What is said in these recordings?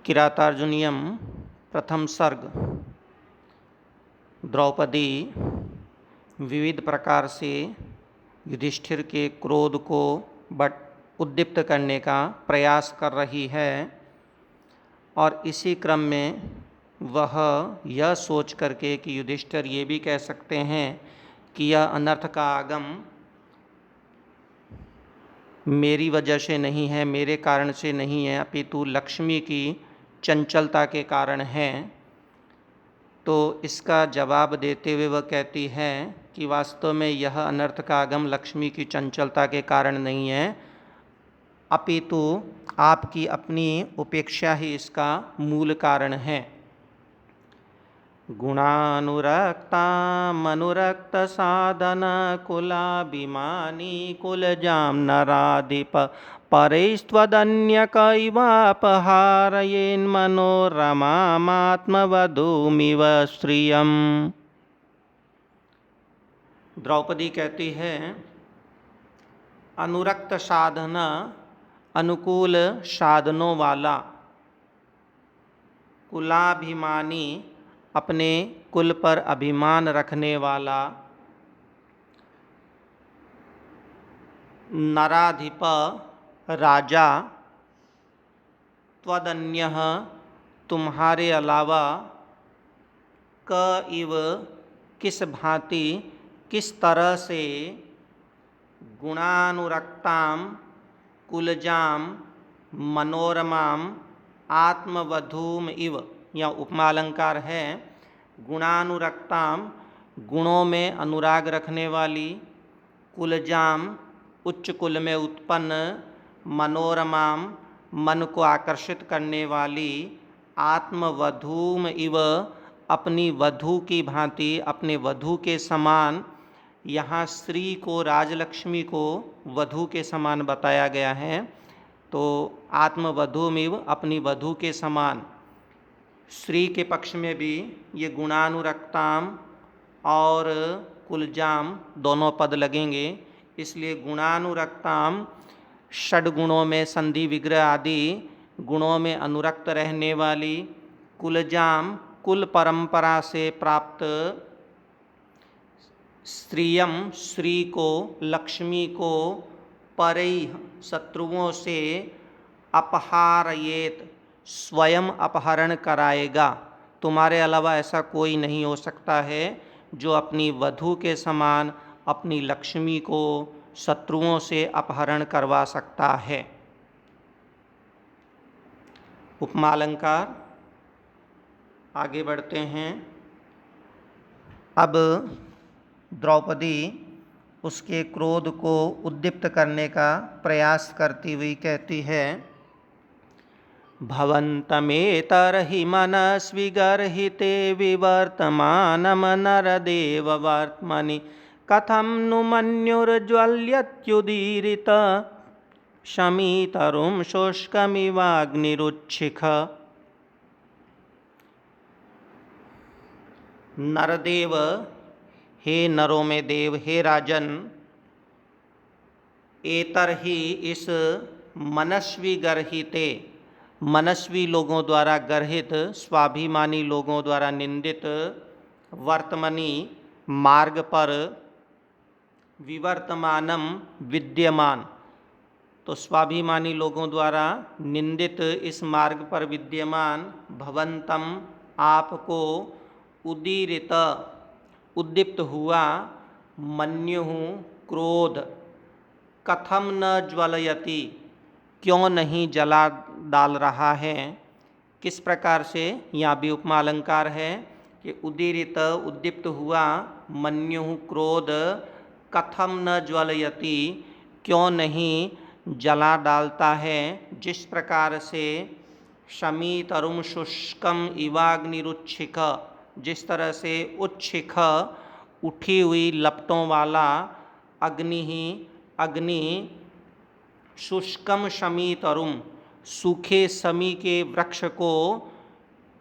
किरातार्जुनीयम प्रथम सर्ग। द्रौपदी विविध प्रकार से युधिष्ठिर के क्रोध को उद्दीप्त करने का प्रयास कर रही है और इसी क्रम में वह यह सोच करके कि युधिष्ठिर ये भी कह सकते हैं कि यह अनर्थ का आगम मेरी वजह से नहीं है, मेरे कारण से नहीं है, अपितु लक्ष्मी की चंचलता के कारण है। तो इसका जवाब देते हुए वह कहती है कि वास्तव में यह अनर्थ का आगम लक्ष्मी की चंचलता के कारण नहीं है, अपितु आपकी अपनी उपेक्षा ही इसका मूल कारण है। गुणानुरक्ता मनुरक्त साधन कुलाभिमानी कुलजाम नराधिप परैस्त्वदन्यकैवापहारयेन्मनोरमामात्मवधूमिव श्रियम्। द्रौपदी कहती है, अनुरक्त साधन अनुकूल साधनों वाला, कुलाभिमानी अपने कुल पर अभिमान रखने वाला, नराधिप राजा, त्वदन्यः तुम्हारे अलावा, क इव किस भांति किस तरह से, गुणानुरक्ताम कुलजाम मनोरमाम आत्मवधूम इव, यह उपमालंकार है। गुणानुरक्ताम गुणों में अनुराग रखने वाली, कुलजाम उच्च कुल में उत्पन्न, मनोरमाम मन को आकर्षित करने वाली, आत्मवधूम इव अपनी वधू की भांति, अपने वधू के समान। यहाँ स्त्री को, राजलक्ष्मी को वधू के समान बताया गया है, तो आत्मवधूमिव अपनी वधू के समान। स्त्री के पक्ष में भी ये गुणानुरक्ताम और कुलजाम दोनों पद लगेंगे, इसलिए गुणानुरक्ताम षड्गुणों में संधि विग्रह आदि गुणों में अनुरक्त रहने वाली, कुलजाम कुल परंपरा से प्राप्त, स्त्रियम श्री को, लक्ष्मी को, परैः शत्रुओं से, अपहारयेत स्वयं अपहरण कराएगा। तुम्हारे अलावा ऐसा कोई नहीं हो सकता है जो अपनी वधू के समान अपनी लक्ष्मी को शत्रुओं से अपहरण करवा सकता है। उपमालंकार। आगे बढ़ते हैं। अब द्रौपदी उसके क्रोध को उद्दीप्त करने का प्रयास करती हुई कहती है, भवन्तमेतर्हि मनस्वी गर्हिते विवर्तमानम नरदेववर्त्मनि कथं नु मन्युर्ज्वल्यत्युदीरित शमीतरुं शुष्कमिवाग्निरुच्छिख। नरदेव, हे नरों में देव, हे राजन, एतर्हि इस मनस्वी गर्हिते, मनस्वी लोगों द्वारा गर्हित, स्वाभिमानी लोगों द्वारा निंदित, वर्तमनी मार्ग पर, विवर्तमानम विद्यमान, तो स्वाभिमानी लोगों द्वारा निंदित इस मार्ग पर विद्यमान, भवंतम आपको, उदीरित उद्दीप्त हुआ, मन्युः क्रोध, कथम न ज्वलयति क्यों नहीं जला डाल रहा है। किस प्रकार से, यहाँ भी उपमा अलंकार है कि उदीरित उद्दीप्त हुआ, मन्युः क्रोध, कथम न ज्वलयति क्यों नहीं जला डालता है, जिस प्रकार से, शमीतरुं शुष्कम इवाग्निरुच्छिख, जिस तरह से उच्छिख उठी हुई लपटों वाला अग्नि, शुष्कम शमीतरुं सूखे समी के वृक्ष को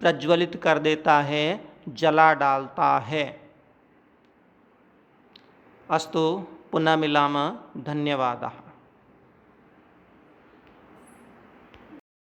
प्रज्वलित कर देता है, जला डालता है। अस्तु, पुनः मिलामः। धन्यवादः।